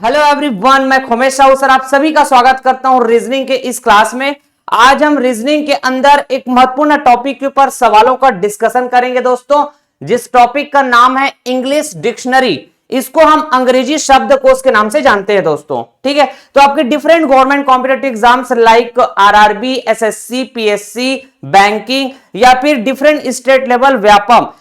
Hello everyone, मैं Khomesh Sahu sir आप सभी का स्वागत करता हूं रीजनिंग के इस क्लास में। आज हम रीजनिंग के अंदर एक महत्वपूर्ण टॉपिक के ऊपर सवालों का डिस्कशन करेंगे दोस्तों, जिस टॉपिक का नाम है इंग्लिश डिक्शनरी। इसको हम अंग्रेजी शब्दकोश के नाम से जानते हैं दोस्तों। ठीक है, तो आपके different government competitive exams like RRB, SSC, PSC, banking या फिर डिफरेंट स्टेट लेवल व्यापम,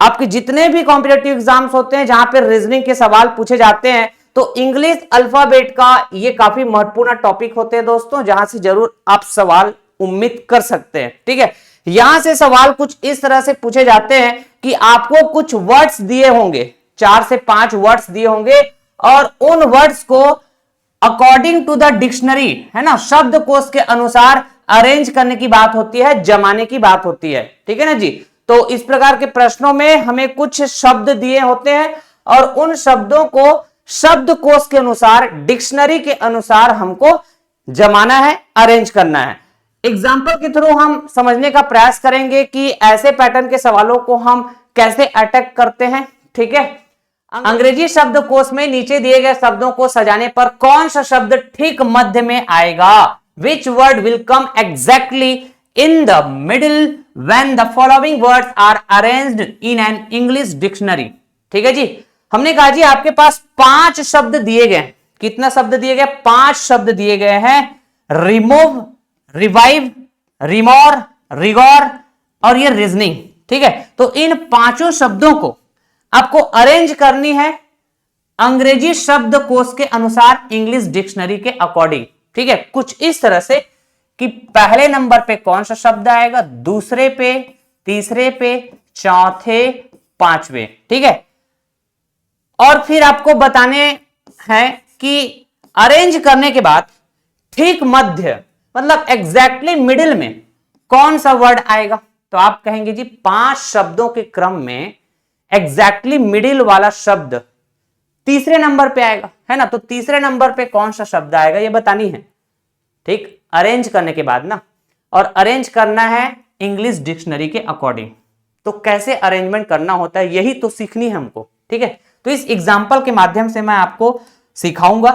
आपके जितने भी कॉम्पिटिटिव एग्जाम्स होते हैं जहां पर रीजनिंग के सवाल पूछे जाते हैं, तो इंग्लिश अल्फाबेट का ये काफी महत्वपूर्ण टॉपिक होते हैं दोस्तों, जहां से जरूर आप सवाल उम्मीद कर सकते हैं। ठीक है, यहां से सवाल कुछ इस तरह से पूछे जाते हैं कि आपको कुछ वर्ड्स दिए होंगे, 4 से 5 वर्ड्स दिए होंगे, और उन वर्ड्स को अकॉर्डिंग टू द डिक्शनरी, है ना, शब्दकोश के अनुसार अरेंज करने की बात होती है, जमाने की बात होती है। ठीक है ना जी। तो इस प्रकार के प्रश्नों में हमें कुछ शब्द दिए होते हैं और उन शब्दों को शब्दकोश के अनुसार, डिक्शनरी के अनुसार हमको जमाना है, अरेंज करना है। एग्जाम्पल के थ्रू हम समझने का प्रयास करेंगे कि ऐसे पैटर्न के सवालों को हम कैसे अटैक करते हैं। ठीक है, अंग्रेजी शब्दकोश में नीचे दिए गए शब्दों को सजाने पर कौन सा शब्द ठीक मध्य में आएगा? Which word will come exactly in the middle when the following words are arranged in an English dictionary. ठीक है जी, हमने कहा जी आपके पास 5 शब्द दिए गए। कितना शब्द दिए गए? 5 शब्द दिए गए हैं। रिमूव, रिवाइव, रिमोर, रिगोर और ये रीजनिंग। ठीक है, तो इन 5 शब्दों को आपको अरेंज करनी है अंग्रेजी शब्दकोश के अनुसार, इंग्लिश डिक्शनरी के अकॉर्डिंग। ठीक है, कुछ इस तरह से कि पहले नंबर पे कौन सा शब्द आएगा, दूसरे पे, तीसरे पे, चौथे, पांचवे। ठीक है, और फिर आपको बताने हैं कि अरेंज करने के बाद ठीक मध्य, मतलब एग्जैक्टली मिडिल में कौन सा वर्ड आएगा। तो आप कहेंगे जी 5 शब्दों के क्रम में एग्जैक्टली मिडिल वाला शब्द तीसरे नंबर पे आएगा, है ना। तो तीसरे नंबर पे कौन सा शब्द आएगा ये बतानी है। ठीक, अरेंज करने के बाद ना, और अरेंज करना है इंग्लिश डिक्शनरी के अकॉर्डिंग। तो कैसे अरेंजमेंट करना होता है यही तो सीखनी है हमको। ठीक है, तो इस एग्जाम्पल के माध्यम से मैं आपको सिखाऊंगा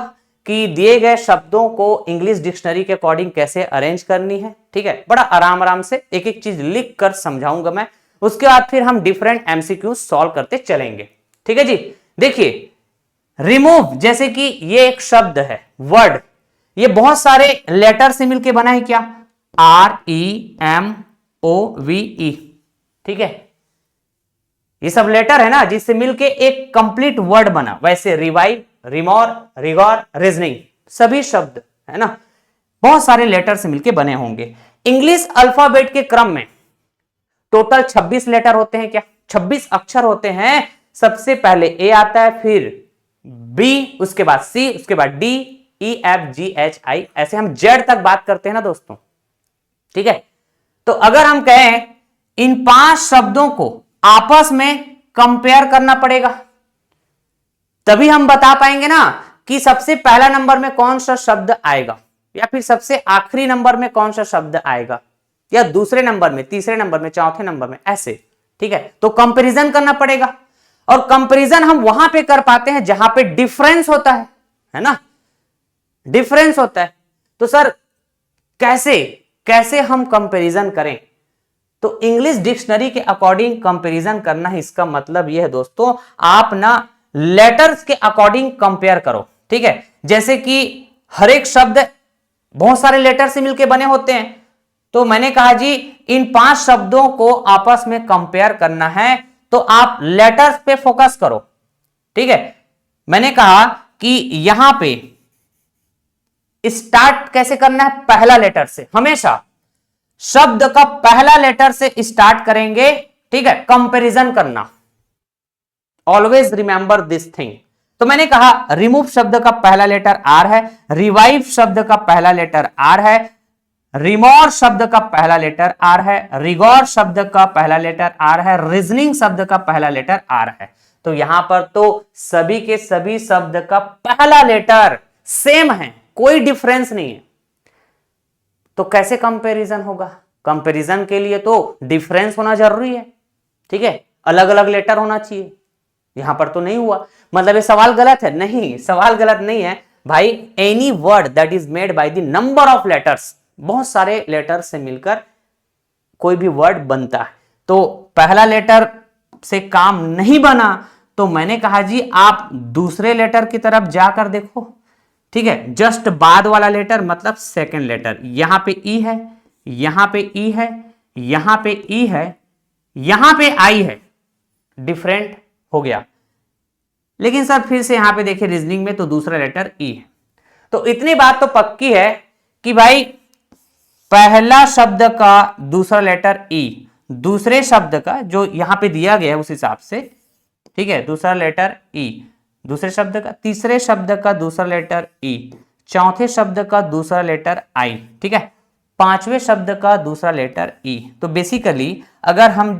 कि दिए गए शब्दों को इंग्लिश डिक्शनरी के अकॉर्डिंग कैसे अरेंज करनी है। ठीक है, बड़ा आराम आराम से एक एक चीज लिख कर समझाऊंगा मैं। उसके बाद फिर हम डिफरेंट एमसीक्यू सॉल्व करते चलेंगे। ठीक है जी, देखिए रिमूव, जैसे कि ये एक शब्द है, वर्ड, ये बहुत सारे लेटर से मिलकर बना है। क्या? REMOVE। ठीक है, ये सब लेटर है ना जिससे मिलके एक कंप्लीट वर्ड बना। वैसे रिवाइव, रिमोर, रिगोर, रीजनिंग सभी शब्द, है ना, बहुत सारे लेटर से मिलके बने होंगे। इंग्लिश अल्फाबेट के क्रम में टोटल 26 लेटर होते हैं। क्या? 26 अक्षर होते हैं। सबसे पहले ए आता है, फिर बी, उसके बाद सी, उसके बाद D, E, F, G, H, आई, ऐसे हम जेड तक बात करते हैं ना दोस्तों। ठीक है, तो अगर हम कहें इन 5 शब्दों को आपस में कंपेयर करना पड़ेगा, तभी हम बता पाएंगे ना कि सबसे पहला नंबर में कौन सा शब्द आएगा, या फिर सबसे आखिरी नंबर में कौन सा शब्द आएगा, या दूसरे नंबर में, तीसरे नंबर में, चौथे नंबर में, ऐसे। ठीक है, तो कंपैरिजन करना पड़ेगा, और कंपैरिजन हम वहां पे कर पाते हैं जहां पे डिफरेंस होता है ना, डिफरेंस होता है। तो सर कैसे कैसे हम कंपैरिजन करें? तो इंग्लिश डिक्शनरी के अकॉर्डिंग कंपैरिजन करना है। इसका मतलब यह है दोस्तों, आप ना लेटर्स के अकॉर्डिंग कंपेयर करो। ठीक है, जैसे कि हर एक शब्द बहुत सारे लेटर से मिलकर बने होते हैं, तो मैंने कहा जी इन 5 शब्दों को आपस में कंपेयर करना है, तो आप लेटर्स पे फोकस करो। ठीक है, मैंने कहा कि यहां पे स्टार्ट कैसे करना है, पहला लेटर से। हमेशा शब्द का पहला लेटर से स्टार्ट करेंगे। ठीक है, कंपैरिजन करना, ऑलवेज रिमेंबर दिस थिंग। तो मैंने कहा रिमूव शब्द का पहला लेटर आर है, रिवाइव शब्द का पहला लेटर आर है, रिमोर शब्द का पहला लेटर आर है, रिगोर शब्द का पहला लेटर आर है, रीजनिंग शब्द का पहला लेटर आर है। तो यहां पर तो सभी के सभी शब्द का पहला लेटर सेम है, कोई डिफरेंस नहीं है। तो कैसे कंपैरिजन होगा? कंपैरिजन के लिए तो डिफरेंस होना जरूरी है। ठीक है, अलग अलग लेटर होना चाहिए। यहां पर तो नहीं हुआ, मतलब ये सवाल गलत है। नहीं, सवाल गलत नहीं है भाई। Any word that is made by the number of letters, बहुत सारे लेटर्स से मिलकर कोई भी वर्ड बनता है। तो पहला लेटर से काम नहीं बना, तो मैंने कहा जी आप दूसरे लेटर की तरफ जाकर देखो। ठीक है, जस्ट बाद वाला लेटर मतलब सेकंड लेटर। यहां पे ई है, यहां पे ई है, यहां पे ई है, यहां पे आई है, डिफरेंट हो गया। लेकिन सर फिर से यहां पे देखिए रीजनिंग में तो दूसरा लेटर ई है। तो इतनी बात तो पक्की है कि भाई पहला शब्द का दूसरा लेटर ई, दूसरे शब्द का जो यहां पे दिया गया है उस हिसाब से, ठीक है, दूसरा लेटर ई, दूसरे शब्द का, तीसरे शब्द का दूसरा लेटर ई, चौथे शब्द का दूसरा लेटर आई, ठीक है, पांचवें शब्द का दूसरा लेटर ई। तो बेसिकली अगर हम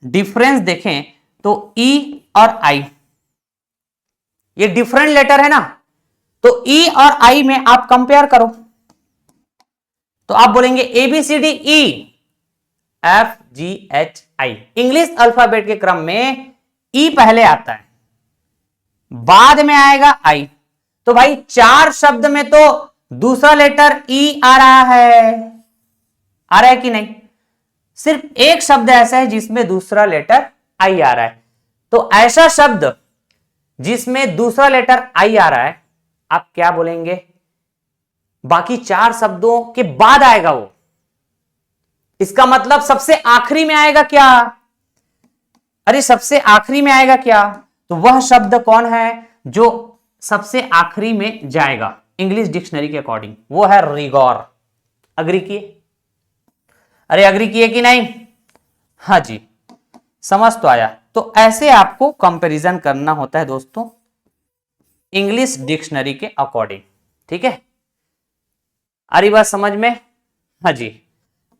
डिफरेंस देखें तो ई और आई ये डिफरेंट लेटर है ना, तो ई और आई में आप कंपेयर करो तो आप बोलेंगे A B C D E F G H I. English alphabet के क्रम में ई पहले आता है, बाद में आएगा आई। तो भाई चार शब्द में तो दूसरा लेटर ई आ रहा है कि नहीं? सिर्फ एक शब्द ऐसा है जिसमें दूसरा लेटर आई आ रहा है। तो ऐसा शब्द जिसमें दूसरा लेटर आई आ रहा है, आप क्या बोलेंगे? बाकी चार शब्दों के बाद आएगा वो। इसका मतलब सबसे आखिरी में आएगा क्या? अरे सबसे आखिरी में आएगा क्या? तो वह शब्द कौन है जो सबसे आखिरी में जाएगा इंग्लिश डिक्शनरी के अकॉर्डिंग? वो है रिगोर। अग्री किए? अरे अग्री किए कि नहीं? हाँ जी, समझ तो आया। तो ऐसे आपको कंपैरिजन करना होता है दोस्तों इंग्लिश डिक्शनरी के अकॉर्डिंग, ठीक है? आ रही बात समझ में? हाँ जी।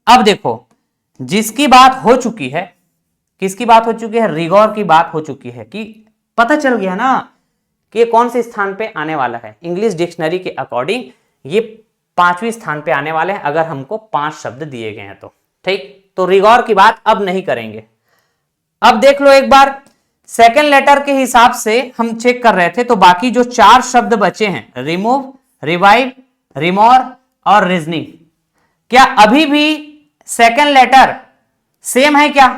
अब देखो, जिसकी बात हो चुकी है, किसकी बात हो चुकी है? रिगोर की बात हो चुकी है कि पता चल गया ना कि ये कौन से स्थान पे आने वाला है इंग्लिश डिक्शनरी के अकॉर्डिंग। ये पांचवें स्थान पे आने वाले हैं अगर हमको 5 शब्द दिए गए हैं तो, ठीक। तो रिगोर की बात अब नहीं करेंगे। अब देख लो एक बार, सेकंड लेटर के हिसाब से हम चेक कर रहे थे, तो बाकी जो 4 शब्द बचे हैं, रिमूव, रिवाइव, रिमोर और रीजनिंग, क्या अभी भी सेकंड लेटर सेम है क्या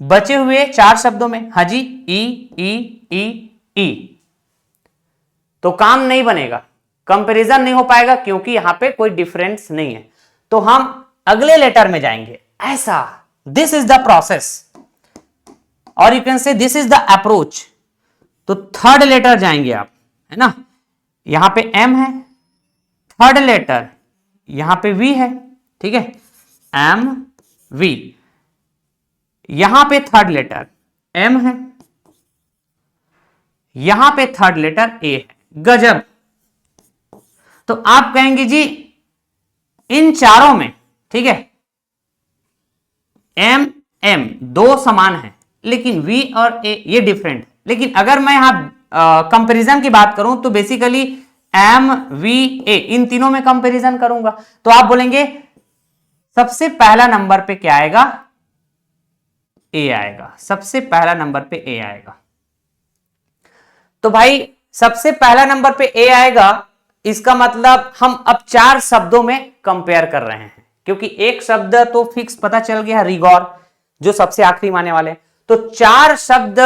बचे हुए 4 शब्दों में? हाँ जी, ई ई ई ई। तो काम नहीं बनेगा, कंपैरिजन नहीं हो पाएगा क्योंकि यहां पे कोई डिफरेंस नहीं है। तो हम अगले लेटर में जाएंगे। ऐसा, दिस इज द प्रोसेस और you can say this is the approach. तो थर्ड लेटर जाएंगे आप, है ना? यहां पे एम है, थर्ड लेटर यहां पे वी है, ठीक है, एम वी। यहां पे थर्ड लेटर एम है, यहां पे थर्ड लेटर ए है। गजब। तो आप कहेंगे जी इन चारों में, ठीक है, एम एम दो समान है लेकिन वी और ए ये डिफरेंट। लेकिन अगर मैं यहां कंपैरिजन की बात करूं तो बेसिकली एम वी ए इन तीनों में कंपैरिजन करूंगा तो आप बोलेंगे सबसे पहला नंबर पे क्या आएगा? ए आएगा। सबसे पहला नंबर पे ए आएगा। तो भाई सबसे पहला नंबर पे ए आएगा, इसका मतलब हम अब 4 शब्दों में कंपेयर कर रहे हैं क्योंकि एक शब्द तो फिक्स पता चल गया, रिगोर, जो सबसे आखिरी माने वाले। तो 4 शब्द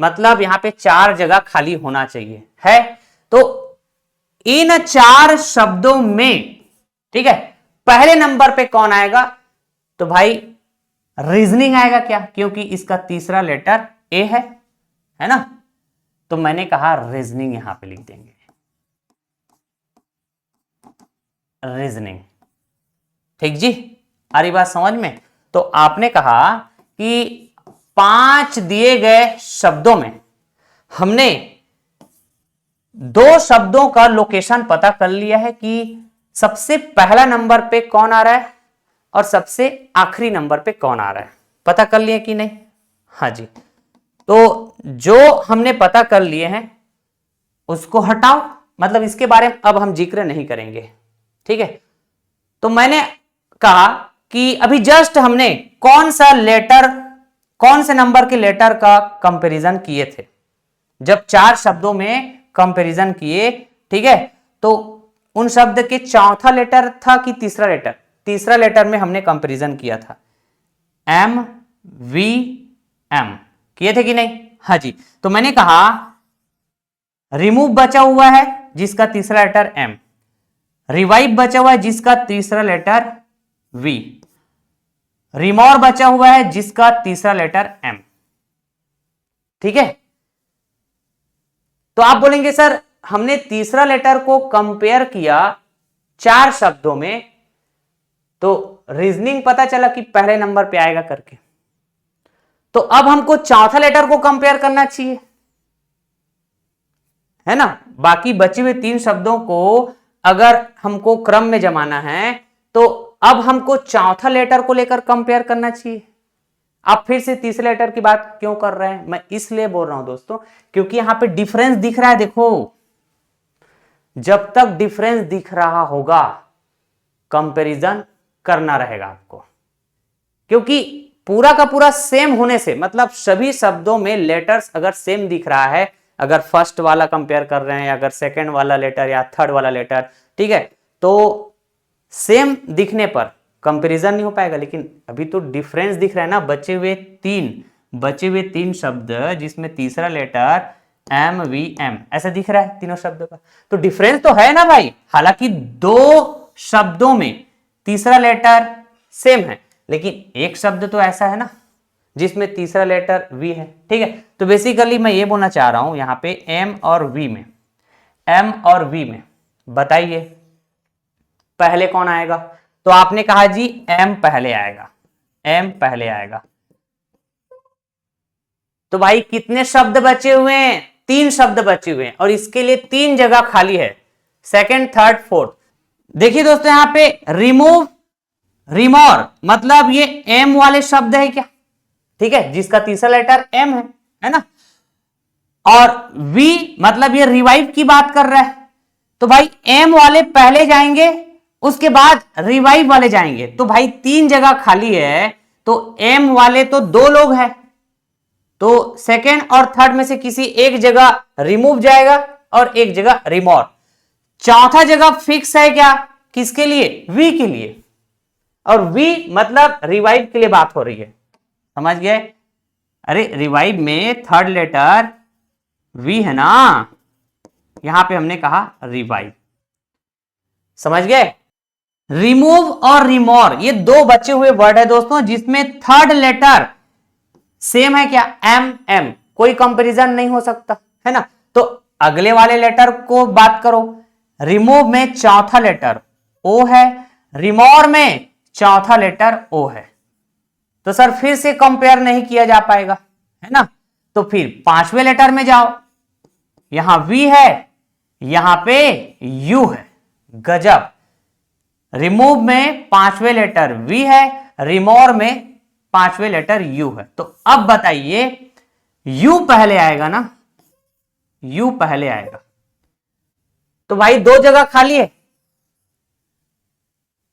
मतलब यहां पे 4 जगह खाली होना चाहिए, है? तो इन 4 शब्दों में, ठीक है, पहले नंबर पे कौन आएगा? तो भाई रीजनिंग आएगा। क्या? क्योंकि इसका तीसरा लेटर ए है ना? तो मैंने कहा रीजनिंग यहां पे लिख देंगे, रीजनिंग। ठीक जी, आ रही बात समझ में? तो आपने कहा कि 5 दिए गए शब्दों में हमने 2 शब्दों का लोकेशन पता कर लिया है कि सबसे पहला नंबर पे कौन आ रहा है और सबसे आखिरी नंबर पे कौन आ रहा है। पता कर लिए कि नहीं? हाँ जी। तो जो हमने पता कर लिए हैं उसको हटाओ, मतलब इसके बारे में अब हम जिक्र नहीं करेंगे, ठीक है? तो मैंने कहा कि अभी जस्ट हमने कौन सा लेटर, कौन से नंबर के लेटर का कंपैरिजन किए थे, जब 4 शब्दों में कंपैरिजन किए, ठीक है, तो उन शब्द के चौथा लेटर था कि तीसरा लेटर, तीसरा लेटर में हमने कंपैरिजन किया था, एम वी एम किए थे कि नहीं? हाँ जी। तो मैंने कहा रिमूव बचा हुआ है जिसका तीसरा लेटर एम, रिवाइव बचा हुआ है जिसका तीसरा लेटर वी, रिमोर बचा हुआ है जिसका तीसरा लेटर एम। ठीक है, तो आप बोलेंगे सर हमने तीसरा लेटर को कंपेयर किया 4 शब्दों में, तो रीजनिंग पता चला कि पहले नंबर पे आएगा करके, तो अब हमको चौथा लेटर को कंपेयर करना चाहिए, है ना। बाकी बचे हुए 3 शब्दों को अगर हमको क्रम में जमाना है तो अब हमको चौथा लेटर को लेकर कंपेयर करना चाहिए। आप फिर से तीसरे लेटर की बात क्यों कर रहे हैं? मैं इसलिए बोल रहा हूं दोस्तों क्योंकि यहां पे डिफरेंस दिख रहा है। देखो, जब तक डिफरेंस दिख रहा होगा कंपैरिजन करना रहेगा आपको, क्योंकि पूरा का पूरा सेम होने से, मतलब सभी शब्दों में लेटर्स अगर सेम दिख रहा है, अगर फर्स्ट वाला कंपेयर कर रहे हैं, अगर सेकंड वाला लेटर या थर्ड वाला लेटर, ठीक है, तो सेम दिखने पर कंपैरिजन नहीं हो पाएगा। लेकिन अभी तो डिफरेंस दिख रहा है ना, बचे हुए तीन शब्द जिसमें तीसरा लेटर एम वी एम ऐसा दिख रहा है तीनों शब्दों का, तो डिफरेंस तो है ना भाई। हालांकि 2 शब्दों में तीसरा लेटर सेम है, लेकिन एक शब्द तो ऐसा है ना जिसमें तीसरा लेटर वी है। ठीक है, तो बेसिकली मैं ये बोलना चाह रहा हूं यहां पे एम और वी में बताइए पहले कौन आएगा? तो आपने कहा जी एम पहले आएगा। तो भाई कितने शब्द बचे हुए हैं? 3 शब्द बचे हुए हैं और इसके लिए 3 जगह खाली है, सेकंड, थर्ड, फोर्थ। देखिए दोस्तों यहां पे रिमूव, रिमोर, मतलब ये एम वाले शब्द है क्या? ठीक है, जिसका तीसरा लेटर एम है ना। और वी मतलब ये रिवाइव की बात कर रहा है, तो भाई एम वाले पहले जाएंगे उसके बाद रिवाइव वाले जाएंगे। तो भाई 3 जगह खाली है, तो एम वाले तो 2 लोग हैं, तो सेकेंड और थर्ड में से किसी एक जगह रिमूव जाएगा और एक जगह रिमोर। चौथा जगह फिक्स है क्या? किसके लिए? वी के लिए। और वी मतलब रिवाइव के लिए बात हो रही है, समझ गए? अरे रिवाइव में थर्ड लेटर वी है ना, यहां पे हमने कहा रिवाइव, समझ गए? रिमूव और रिमोर ये 2 बचे हुए वर्ड है दोस्तों जिसमें थर्ड लेटर सेम है क्या? एम, कोई कंपैरिजन नहीं हो सकता, है ना। तो अगले वाले लेटर को बात करो, रिमूव में चौथा लेटर ओ है, रिमोर में चौथा लेटर ओ है, तो सर फिर से कंपेयर नहीं किया जा पाएगा, है ना। तो फिर 5वें लेटर में जाओ, यहां वी है, यहां पे यू है, गजब। रिमूव में 5वें लेटर वी है, रिमोर में 5वें लेटर यू है। तो अब बताइए यू पहले आएगा ना, यू पहले आएगा, तो भाई 2 जगह खाली है,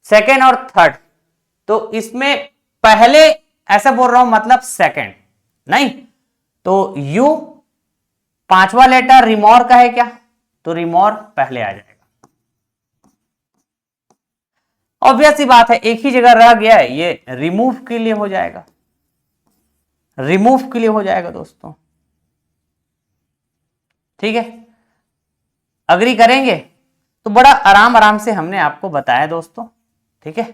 सेकेंड और थर्ड, तो इसमें पहले ऐसा बोल रहा हूं मतलब सेकेंड नहीं, तो यू 5वां लेटर रिमोर का है क्या? तो रिमोर पहले आ जाएगा। ऑब्वियस सी बात है, एक ही जगह रह गया है, ये रिमूव के लिए हो जाएगा, रिमूव के लिए हो जाएगा दोस्तों। ठीक है, अग्री करेंगे? तो बड़ा आराम से हमने आपको बताया दोस्तों, ठीक है,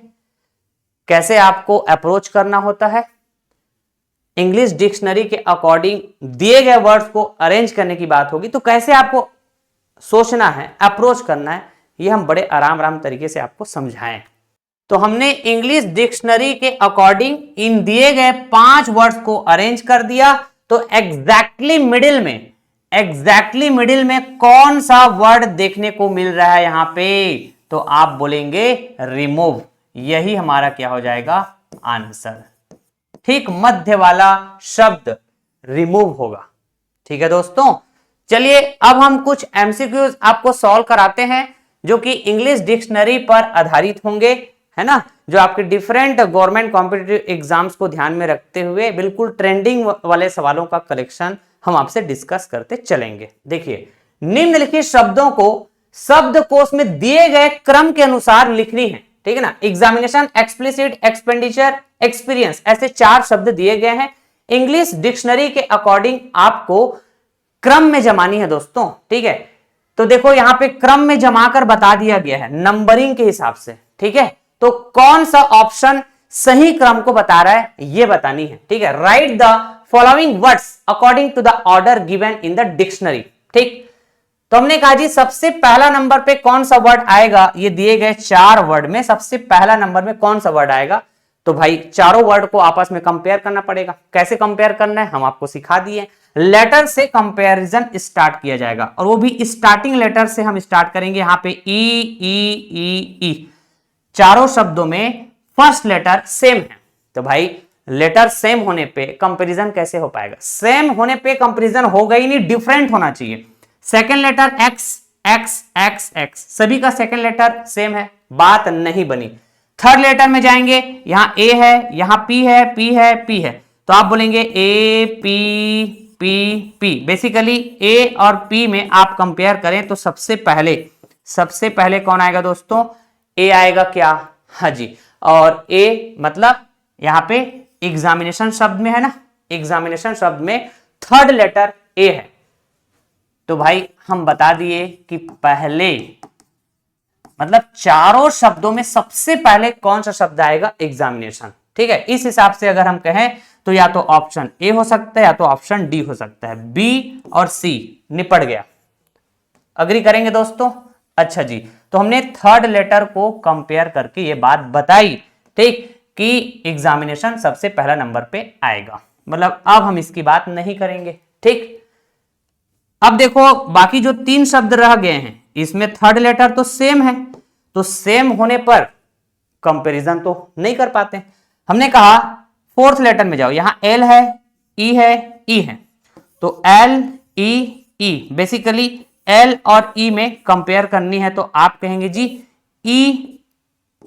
कैसे आपको अप्रोच करना होता है। इंग्लिश डिक्शनरी के अकॉर्डिंग दिए गए वर्ड्स को अरेंज करने की बात होगी, तो कैसे आपको सोचना है, अप्रोच करना है, ये हम बड़े आराम तरीके से आपको समझाएं। तो हमने इंग्लिश डिक्शनरी के अकॉर्डिंग इन दिए गए 5 वर्ड्स को अरेंज कर दिया। तो एग्जैक्टली मिडिल में कौन सा वर्ड देखने को मिल रहा है यहां पे? तो आप बोलेंगे रिमूव, यही हमारा क्या हो जाएगा? आंसर। ठीक मध्य वाला शब्द रिमूव होगा। ठीक है दोस्तों, चलिए अब हम कुछ एमसीक्यूज आपको सॉल्व कराते हैं जो कि इंग्लिश डिक्शनरी पर आधारित होंगे, है ना, जो आपके डिफरेंट गवर्नमेंट कॉम्पिटिटिव एग्जाम्स को ध्यान में रखते हुए बिल्कुल ट्रेंडिंग वाले सवालों का कलेक्शन हम आपसे डिस्कस करते चलेंगे। देखिए, निम्नलिखित शब्दों को शब्दकोश में दिए गए क्रम के अनुसार लिखनी है, ठीक है ना। एग्जामिनेशन, एक्सप्लिसिट, एक्सपेंडिचर, एक्सपीरियंस, ऐसे 4 शब्द दिए गए हैं। इंग्लिश डिक्शनरी के अकॉर्डिंग आपको क्रम में जमानी है दोस्तों, ठीक है। तो देखो यहां पे क्रम में जमा कर बता दिया गया है नंबरिंग के हिसाब से, ठीक है। तो कौन सा ऑप्शन सही क्रम को बता रहा है ये बतानी है, ठीक है। Write the following words according to the order given in the dictionary, ठीक। तो हमने कहा जी सबसे पहला नंबर पे कौन सा वर्ड आएगा, ये दिए गए 4 वर्ड में सबसे पहला नंबर में कौन सा वर्ड आएगा। तो भाई चारों वर्ड को आपस में कंपेयर करना पड़ेगा। कैसे कंपेयर करना है हम आपको सिखा दिए। लेटर से कंपैरिजन स्टार्ट किया जाएगा और वो भी स्टार्टिंग लेटर से हम स्टार्ट करेंगे। यहां पे ई, चारों शब्दों में फर्स्ट लेटर सेम है। तो भाई लेटर सेम होने पे कंपैरिजन कैसे हो पाएगा। सेम होने पे कंपैरिजन होगा ही नहीं, डिफरेंट होना चाहिए। Second letter X X X X, सभी का सेकेंड लेटर सेम है, बात नहीं बनी। थर्ड लेटर में जाएंगे, यहां ए है, यहां पी है, पी है, पी है, तो आप बोलेंगे A P P P. Basically A और पी में आप कंपेयर करें तो सबसे पहले कौन आएगा दोस्तों, ए आएगा क्या, हाँ जी। और ए मतलब यहां पे एग्जामिनेशन शब्द में है ना, एग्जामिनेशन शब्द में थर्ड लेटर ए है। तो भाई हम बता दिए कि पहले मतलब चारों शब्दों में सबसे पहले कौन सा शब्द आएगा, एग्जामिनेशन, ठीक है। इस हिसाब से अगर हम कहें तो या तो ऑप्शन ए हो सकता है या तो ऑप्शन डी हो सकता है। बी और सी निपट गया। अग्री करेंगे दोस्तों। अच्छा जी, तो हमने थर्ड लेटर को कंपेयर करके ये बात बताई, ठीक, कि एग्जामिनेशन सबसे पहला नंबर पे आएगा। मतलब अब हम इसकी बात नहीं करेंगे, ठीक। अब देखो बाकी जो 3 शब्द रह गए हैं इसमें थर्ड लेटर तो सेम है, तो सेम होने पर कंपैरिजन तो नहीं कर पाते। हमने कहा फोर्थ लेटर में जाओ, यहां एल है, ई है, ई है, तो एल ई ई, बेसिकली एल और ई में कंपेयर करनी है। तो आप कहेंगे जी ई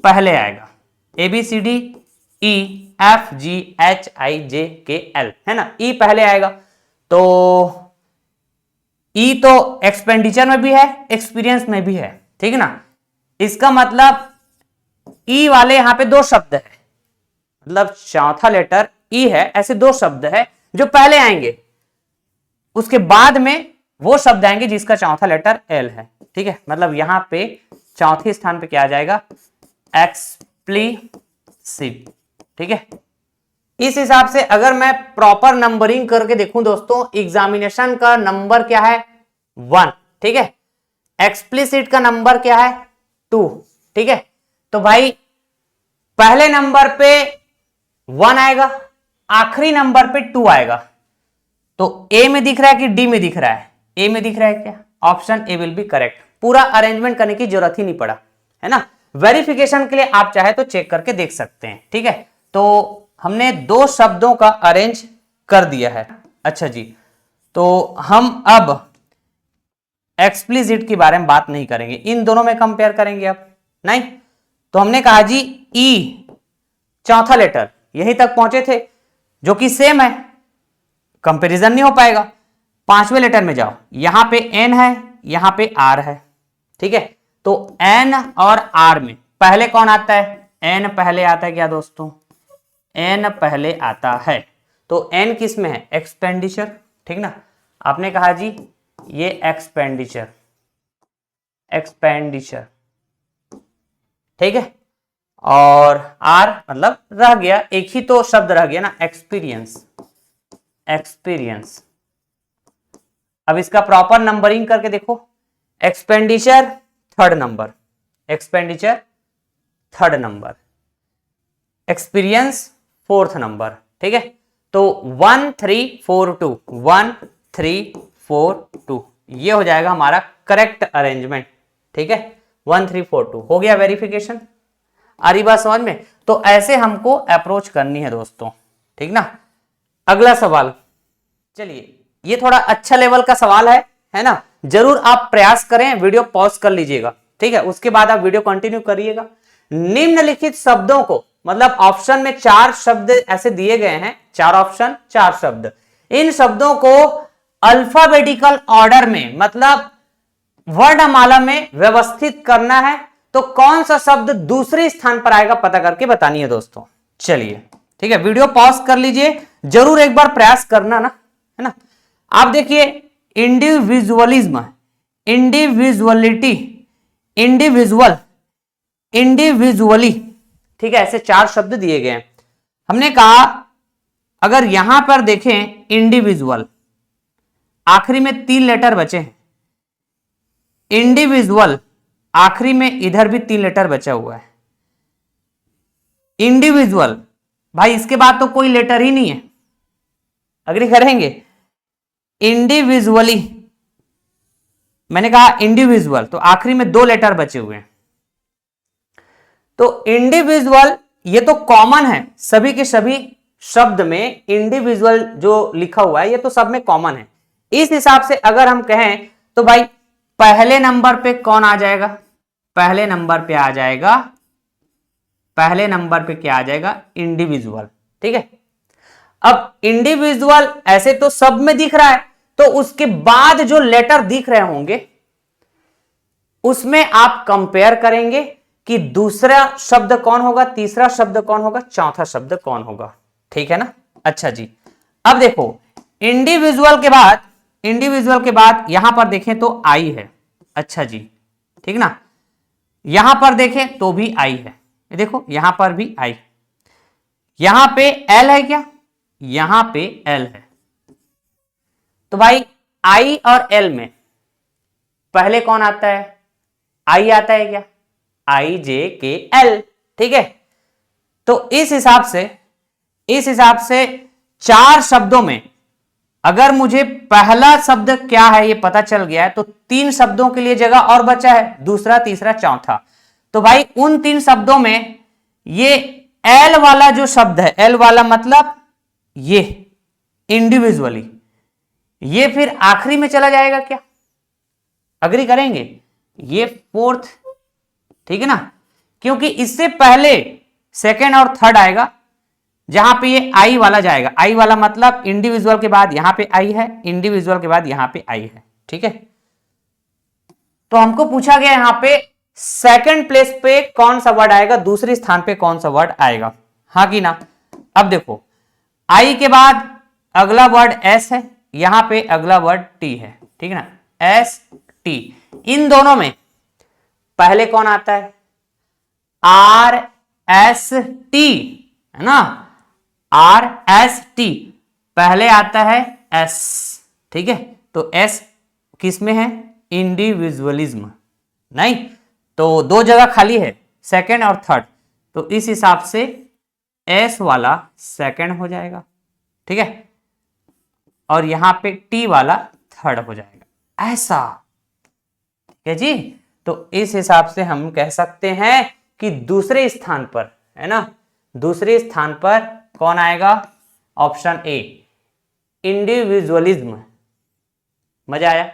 पहले आएगा, A B C D E F G H I J K L, है ना, ई पहले आएगा। तो ई तो एक्सपेंडिचर में भी है, एक्सपीरियंस में भी है, ठीक है ना। इसका मतलब ई वाले यहां पे 2 शब्द है, मतलब चौथा लेटर ई है, ऐसे 2 शब्द है जो पहले आएंगे, उसके बाद में वो शब्द आएंगे जिसका चौथा लेटर एल है, ठीक है। मतलब यहां पे चौथे स्थान पे क्या आ जाएगा, एक्सप्लिसिट, ठीक है। इस हिसाब से अगर मैं प्रॉपर नंबरिंग करके देखूं दोस्तों, एग्जामिनेशन का नंबर क्या है 1, ठीक है। एक्सप्लिसिट का नंबर क्या है 2, ठीक है। तो भाई पहले नंबर पे 1 आएगा, आखिरी नंबर पे 2 आएगा। तो ए में दिख रहा है कि डी में दिख रहा है, ए में दिख रहा है क्या, option A will be correct. पूरा अरेंजमेंट करने की जरूरत ही नहीं पड़ा, है ना। वेरिफिकेशन के लिए आप चाहे तो चेक करके देख सकते हैं, ठीक है। तो हमने 2 शब्दों का अरेंज कर दिया है। अच्छा जी, तो हम अब एक्सप्लिसिट के बारे में बात नहीं करेंगे, इन दोनों में कंपेयर करेंगे अब नहीं। तो हमने कहा जी ई चौथा लेटर यहीं तक पहुंचे थे जो कि सेम है, कंपैरिजन नहीं हो पाएगा। 5वें लेटर में जाओ, यहां पे एन है, यहां पे आर है, ठीक है। तो एन और आर में पहले कौन आता है, एन पहले आता है क्या दोस्तों, एन पहले आता है। तो एन किस में है, एक्सपेंडिचर, ठीक ना। आपने कहा जी ये एक्सपेंडिचर, एक्सपेंडिचर, ठीक है। और आर मतलब रह गया, एक ही तो शब्द रह गया ना, एक्सपीरियंस, एक्सपीरियंस। अब इसका प्रॉपर नंबरिंग करके देखो, expenditure third number, expenditure third number, experience fourth number, ठीक है। तो 1 3 4 2, 1 3 4 2, ये हो जाएगा हमारा करेक्ट अरेंजमेंट, ठीक है। 1 3 4 2 हो गया वेरिफिकेशन। आ रही बात समझ में। तो ऐसे हमको अप्रोच करनी है दोस्तों, ठीक ना। अगला सवाल, चलिए ये थोड़ा अच्छा लेवल का सवाल है ना। जरूर आप प्रयास करें, वीडियो पॉज कर लीजिएगा, ठीक है, उसके बाद आप वीडियो कंटिन्यू करिएगा। निम्नलिखित शब्दों को, मतलब ऑप्शन में 4 शब्द ऐसे दिए गए हैं, 4 ऑप्शन 4 शब्द, इन शब्दों को अल्फाबेटिकल ऑर्डर में, मतलब वर्णमाला में व्यवस्थित करना है, तो कौन सा शब्द दूसरे स्थान पर आएगा पता करके बतानी है दोस्तों। चलिए ठीक है, वीडियो पॉज कर लीजिए, जरूर एक बार प्रयास करना ना, है ना। आप देखिए, इंडिविजुअलिज्म, इंडिविजुअलिटी, इंडिविजुअल, इंडिविजुअली, ठीक है, ऐसे 4 शब्द दिए गए हैं। हमने कहा अगर यहां पर देखें इंडिविजुअल, आखिरी में 3 लेटर बचे हैं, इंडिविजुअल, आखिरी में इधर भी 3 लेटर बचा हुआ है, इंडिविजुअल, भाई इसके बाद तो कोई लेटर ही नहीं है, अग्री करेंगे। इंडिविजुअली, मैंने कहा इंडिविजुअल, तो आखिरी में 2 लेटर बचे हुए हैं, तो इंडिविजुअल ये तो कॉमन है, सभी के सभी शब्द में इंडिविजुअल जो लिखा हुआ है ये तो सब में कॉमन है। इस हिसाब से अगर हम कहें तो भाई पहले नंबर पे कौन आ जाएगा, पहले नंबर पे आ जाएगा, पहले नंबर पे क्या आ जाएगा, इंडिविजुअल, ठीक है। अब इंडिविजुअल ऐसे तो सब में दिख रहा है, तो उसके बाद जो लेटर दिख रहे होंगे उसमें आप कंपेयर करेंगे कि दूसरा शब्द कौन होगा, तीसरा शब्द कौन होगा, चौथा शब्द कौन होगा, ठीक है ना। अच्छा जी, अब देखो इंडिविजुअल के बाद यहां पर देखें तो आई है, अच्छा जी, ठीक ना। यहां पर देखें तो भी आई है, देखो यहां पर भी आई, यहां पे एल है क्या, यहां पे एल है, तो भाई आई और एल में पहले कौन आता है, आई आता है क्या, आई जे के एल, ठीक है। तो इस हिसाब से 4 शब्दों में अगर मुझे पहला शब्द क्या है ये पता चल गया है, तो 3 शब्दों के लिए जगह और बचा है, दूसरा, तीसरा, चौथा। तो भाई उन 3 शब्दों में ये एल वाला जो शब्द है, एल वाला मतलब ये इंडिविजुअली, ये फिर आखिरी में चला जाएगा क्या, अग्री करेंगे, ये 4th, ठीक है ना, क्योंकि इससे पहले 2nd और 3rd आएगा, जहां पे ये आई वाला जाएगा, आई वाला मतलब इंडिविजुअल के बाद यहां पे आई है, इंडिविजुअल के बाद यहां पे आई है, ठीक है। तो हमको पूछा गया यहां पे 2nd प्लेस पे कौन सा वर्ड आएगा, दूसरे स्थान पे कौन सा वर्ड आएगा, हाँ कि ना। अब देखो आई के बाद अगला वर्ड एस है, यहां पे अगला वर्ड टी है, ठीक है ना, एस टी, इन दोनों में पहले कौन आता है, आर एस टी, है ना, आर एस टी, पहले आता है एस, ठीक है। तो एस किस में है, इंडिविजुअलिज्म, नहीं, तो 2 जगह खाली है, 2nd और 3rd, तो इस हिसाब से एस वाला 2nd हो जाएगा, ठीक है, और यहां पे टी वाला 3rd हो जाएगा, ऐसा, ठीक है जी। तो इस हिसाब से हम कह सकते हैं कि दूसरे स्थान पर, है ना, दूसरे स्थान पर कौन आएगा, ऑप्शन ए, इंडिविजुअलिज्म। मजा आया।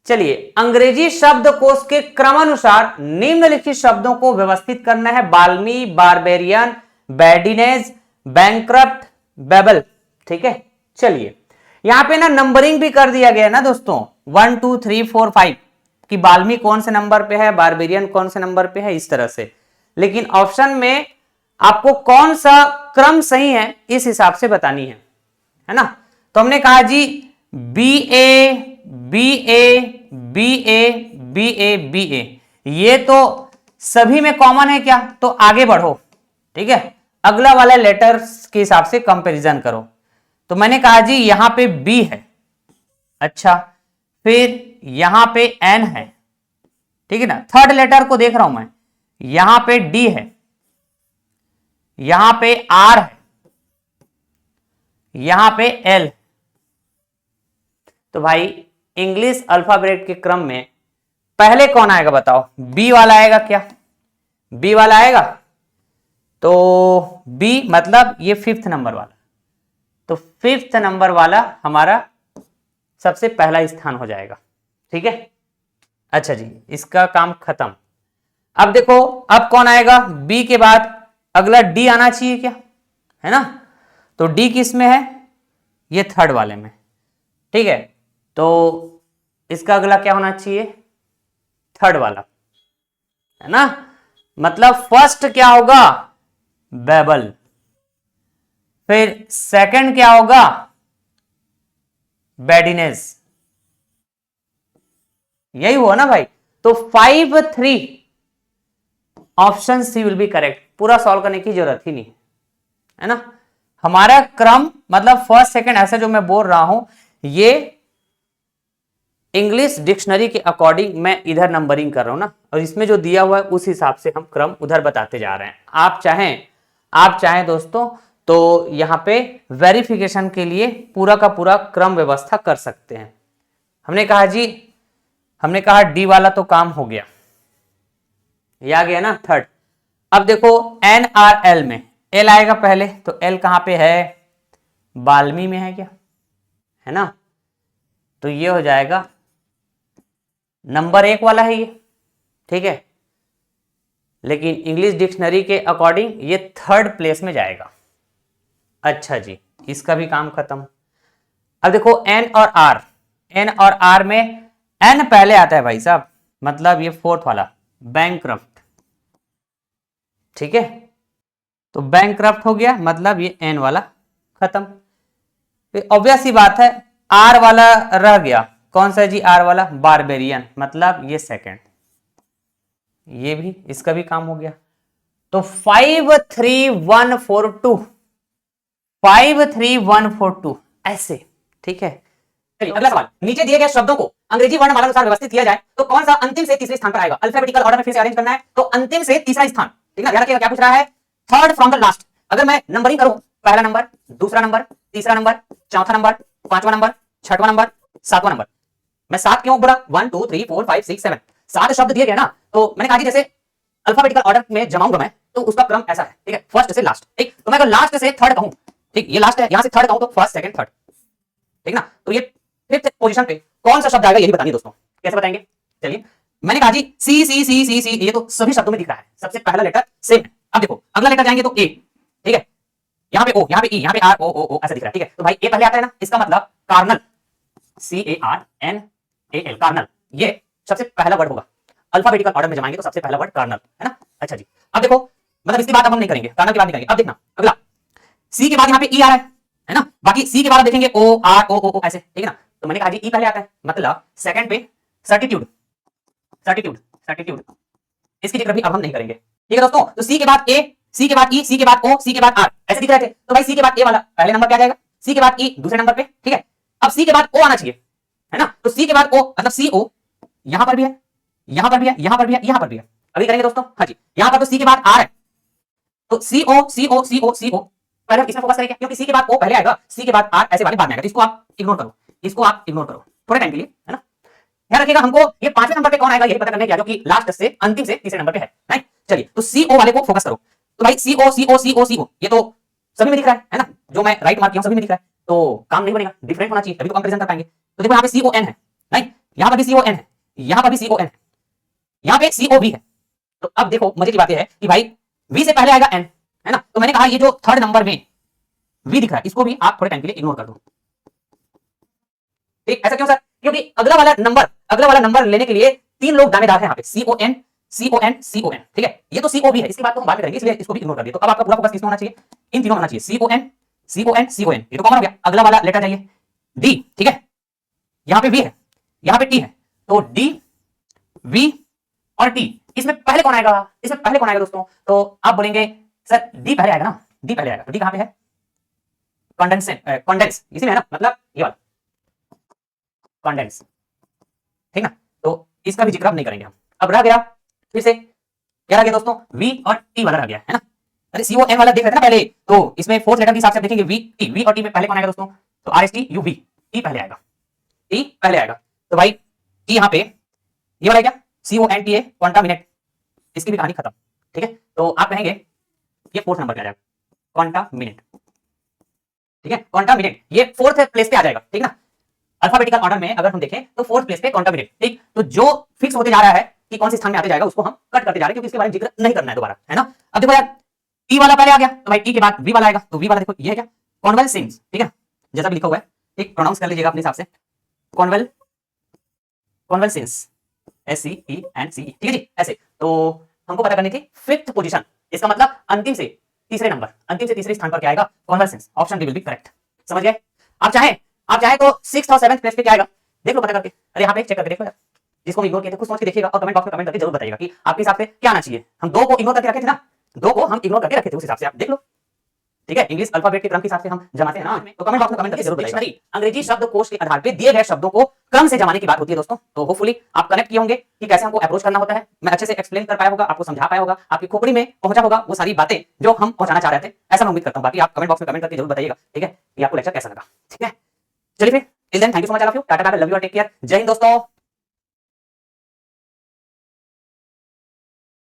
चलिए, अंग्रेजी शब्दकोश के क्रमानुसार निम्नलिखित शब्दों को व्यवस्थित करना है, बाल्मी, बारबेरियन, बैडिनेज, बैंक्रप्ट, बेबल, ठीक है। चलिए यहां पे ना नंबरिंग भी कर दिया गया है ना दोस्तों, 1 2 3 4 5, कि बाल्मी कौन से नंबर पे है, बारबेरियन कौन से नंबर पे है, इस तरह से। लेकिन ऑप्शन में आपको कौन सा क्रम सही है इस हिसाब से बतानी है ना। तो हमने कहा जी B A B A B A B A B A, ये तो सभी में कॉमन है क्या, तो आगे बढ़ो, ठीक है, अगला वाला लेटर्स के हिसाब से कंपैरिजन करो। तो मैंने कहा जी यहां पे बी है, अच्छा, फिर यहां पे एन है, ठीक है ना, 3rd लेटर को देख रहा हूं मैं, यहां पे डी है, यहां पे आर है, यहां पे एल। तो भाई इंग्लिश अल्फाबेट के क्रम में पहले कौन आएगा बताओ, बी वाला आएगा क्या, बी वाला आएगा, तो बी मतलब ये 5th नंबर वाला, तो 5th नंबर वाला हमारा सबसे पहला स्थान हो जाएगा, ठीक है। अच्छा जी, इसका काम खत्म। अब देखो अब कौन आएगा, बी के बाद अगला डी आना चाहिए क्या, है ना, तो डी किस में है, ये 3rd वाले में, ठीक है। तो इसका अगला क्या होना चाहिए, थर्ड वाला, है ना। मतलब फर्स्ट क्या होगा, बेबल, फिर सेकंड क्या होगा, बेडिनेस, यही हुआ ना भाई। तो 5-3 option C will be correct. पूरा सॉल्व करने की जरूरत ही नहीं, है ना। हमारा क्रम मतलब फर्स्ट सेकंड ऐसा जो मैं बोल रहा हूं, ये इंग्लिश डिक्शनरी के अकॉर्डिंग मैं इधर नंबरिंग कर रहा हूं ना, और इसमें जो दिया हुआ है उस हिसाब से हम क्रम उधर बताते जा रहे हैं। आप चाहें दोस्तों तो यहां पे वेरिफिकेशन के लिए पूरा का पूरा क्रम व्यवस्था कर सकते हैं। हमने कहा डी वाला तो काम हो गया, ये आ गया ना थर्ड। अब देखो एन आर एल में एल आएगा पहले, तो एल कहां पे है, बाल्मी में है क्या, है ना। तो ये हो जाएगा नंबर 1 वाला है ये, ठीक है। लेकिन इंग्लिश डिक्शनरी के अकॉर्डिंग ये थर्ड प्लेस में जाएगा। अच्छा जी, इसका भी काम खत्म। अब देखो एन और आर में एन पहले आता है भाई साहब, मतलब ये फोर्थ वाला बैंकक्रफ्ट, ठीक है। तो बैंकक्रफ्ट हो गया, मतलब ये एन वाला खत्म। फिर ऑब्वियस सी बात है आर वाला रह गया, कौन सा जी, आर वाला बारबेरियन, मतलब ये सेकंड, ये भी, इसका भी काम हो गया। तो 5-3-1-4-2, 5-3-1-4-2 ऐसे, ठीक है। चलिए अगला सवाल, नीचे दिए गए शब्दों को अंग्रेजी वर्णमाला अनुसार व्यवस्थित किया जाए तो कौन सा अंतिम से तीसरे स्थान पर आएगा। अल्फाबेटिकल ऑर्डर में फिर से अरेंज करना है, तो अंतिम से तीसरा स्थान, ठीक है। ध्यान रखिएगा क्या पूछ रहा है, थर्ड फ्रॉम द लास्ट। अगर मैं नंबरिंग करूं, पहला नंबर, दूसरा नंबर, तीसरा नंबर, चौथा नंबर, पांचवा नंबर, छठवां नंबर, सातवां नंबर। मैं 7 क्यों बोला, 1 2 3 4 5 6 7, 7 शब्द दिए गए ना, तो मैंने कहा कि जैसे अल्फाबेटिकल ऑर्डर में जमाऊंगा मैं, तो उसका क्रम ऐसा है, ठीक है, फर्स्ट से लास्ट, ठीक। तो मैं अगर लास्ट से थर्ड कहूं, ठीक, ये लास्ट है, यहां से थर्ड कहूं तो फर्स्ट सेकंड थर्ड, ठीक ना। तो ये फिफ्थ पोजीशन पे कौन सा शब्द आएगा, यही बताइए दोस्तों। कैसे बताएंगे, चलिए। मैंने कहा जी सी सी सी सी सी, ये तो सभी शब्दों में दिख रहा है, सबसे पहला लेटर सेम है। अब देखो अगला लेटर जाएंगे तो ए, ठीक है, यहाँ पे ओ, यहाँ पे ई, यहाँ पे आर, ओ ओ ओ ऐसा दिख रहा है, ठीक है। तो भाई ए पहले आता है ना, इसका मतलब कार्नल, CARNAL, कार्नल, ये सबसे पहला वर्ड होगा। अल्फाबेटिकल ऑर्डर में जमाएंगे तो सबसे पहला वर्ड कार्नल, है ना। अच्छा जी, अब देखो मतलब इसकी बात अब हम नहीं करेंगे, कार्नल की बात नहीं करेंगे। अब देखना अगला, सी के बाद यहाँ पे ई आ रहा है ना, बाकी सी के बाद देखेंगे ओ आर ओ ओ ऐसे, ठीक है ना। तो मैंने कहा जी ई पहले आता है, मतलब सेकंड पे सर्टिट्यूड, सर्टिट्यूड, इसकी जिक्र भी अब हम नहीं करेंगे, ठीक है दोस्तों। तो सी के बाद ए, सी के बाद ई, सी के बाद ओ, सी के बाद आर, ऐसे दिख रहे थे। तो भाई सी के बाद ए वाला पहले नंबर पे आ जाएगा, सी के बाद ई दूसरे नंबर पे, ठीक है। अब सी के बाद ओ आना चाहिए, है ना। तो सी के बाद ओ मतलब सी ओ, यहां पर भी है, यहां पर भी है, यहां पर भी है, यहां पर भी है। अभी करेंगे दोस्तों, हाँ जी। यहां पर तो सी के बाद आर है, तो सी ओ सी ओ सी ओ सी ओ, पहले हम इसमें फोकस करेंगे क्योंकि सी के बाद ओ पहले आएगा, सी के बाद आर ऐसे वाले बाद में आएगा। तो इसको आप इग्नोर करो, इसको आप इग्नोर करो थोड़े टाइम के लिए, है ना। ध्यान रखिएगा हमको ये पांचवें नंबर पे कौन आएगा यही पता करने की, जो कि लास्ट से अंतिम से तीसरे नंबर पे है, राइट। चलिए तो सी ओ वाले को फोकस करो। तो भाई सी ओ सी ओ सी ओ सी ओ, ये तो सभी में दिख रहा है ना, जो मैं राइट मार्क किया हूं सभी में दिख रहा है, तो काम नहीं बनेगा, डिफरेंट होना चाहिए तभी तो कंपैरिजन कर पाएंगे। तो देखो यहाँ पे सी ओ एन है, राइट, यहाँ पर भी सी ओ एन है, यहाँ पर भी सी ओ एन है, यहाँ पे सी ओ वी है। तो अब देखो मजे की बात यह है कि भाई वी से पहले आएगा एन, है ना। तो मैंने कहा ये जो थर्ड नंबर में वी दिख रहा है इसको भी आप थोड़े टाइम के लिए इग्नोर कर दो, ठीक। ऐसा क्यों सर, क्योंकि अगला वाला नंबर लेने के लिए 3 लोग दावेदार हैं यहाँ पे, CON CON CON, ठीक है। ये तो CO भी है, इसकी बात तो हम बात करेंगे, इसलिए इसको भी इग्नोर कर दिया। तो अब आपका पूरा फोकस किसमें होना चाहिए, इन तीनों होना चाहिए, CON CON CON, ये तो कॉमन हो गया। अगला वाला लेटर जाइए D, ठीक है, यहाँ पे V है, यहाँ पे T है, तो D V और T, इसमें पहले कौन आएगा, इसमें पहले कौन आएगा दोस्तों। तो आप बोलेंगे सर D पहले आएगा ना, D पहले आएगा। तो D कहाँ पे है, कंडेंस इसी में है ना, मतलब ये वाला कंडेंस, ठीक ना। तो इसका भी जिक्र अब नहीं करेंगे हम। अब रह गया फिर से क्या रह गया दोस्तों, V और T वाला रह गया, है ना। अरे CON वाला देख रहे थे ना पहले, तो इसमें फोर्थ लेटर के हिसाब से देखेंगे V और T में पहले कौन आएगा दोस्तों, तो RSTUV, T पहले आएगा, T पहले आएगा। तो भाई T यहाँ पे ये वाला क्या, CONTA, कॉन्टामिनेट, इसकी भी कहानी खत्म, ठीक है। तो आप कहेंगे ये फोर्थ नंबर पे आ जाएगा, कॉन्टामिनेट, ठीक है, कॉन्टामिनेट ये फोर्थ प्लेस पे आ जाएगा, ठीक ना। अल्फाबेटिकल ऑर्डर में अगर हम देखें तो फोर्थ प्लेस पे कॉन्टामिनेट, ठीक। तो जो फिक्स होते जा रहा है कि कौन से स्थान में आते जाएगा उसको हम कट करते जा रहे हैं, क्योंकि इसके बारे में जिक्र नहीं करना है दोबारा, है ना। अब देखो यार टी वाला पहले आ गया, तो भाई टी के बाद वी वाला आएगा, तो वी वाला देखो ये है क्या, कॉन्वेल्सेंस, ठीक है, जैसा भी लिखा हुआ है, ठीक, प्रोनाउंस कर लीजिएगा अपने हिसाब से, कॉन्वेल कॉन्वेलसेंस, SCENCE, ठीक है जी। ऐसे तो हमको पता करनी थी फिफ्थ पोजीशन, इसका मतलब अंतिम से तीसरे नंबर, अंतिम से तीसरे स्थान पर क्या आएगा, convalescence. Option D will be correct. समझ गए? आप चाहे तो सिक्स्थ और सेवंथ प्लेस पे क्या आएगा, देख लो पता करके। अरे यहाँ पे चेक करके देखो यार, जिसको हम इग्नोर किए थे खुद सोच के देखिएगा और कमेंट बॉक्स में कमेंट करके जरूर बताइएगा कि आपके हिसाब से क्या आना चाहिए। हम दो को इग्नोर करके रखे थे ना, दो को हम इग्नोर करके रखे थे, उस हिसाब से आप देख लो। ठीक है, इंग्लिश अल्फाबेट के क्रम के हिसाब से हम जमाते हैं ना, तो कमेंट बॉक्स में कमेंट करके जरूर बताइएगा। अंग्रेजी शब्दकोश के आधार पे दिए गए शब्दों को क्रम से जमाने की बात होती है दोस्तों। तो होपफुली आप कनेक्ट किए होंगे कि कैसे हमको अप्रोच करना होता है। मैं अच्छे से एक्सप्लेन कर पाया होगा, आपको समझा पाया होगा, आपकी खोपड़ी में पहुंचा होगा वो सारी बातें जो हम पहुंचाना चाह रहे थे। ऐसा मैं उम्मीद करता हूं। बाकी आप कमेंट बॉक्स में कमेंट करके जरूर बताइएगा, ठीक है, कि आपको लेक्चर कैसा लगा। ठीक है, चलिए फिर till then thank you so much all of you, tata bye bye, love you और टेक केयर। जय हिंद दोस्तों।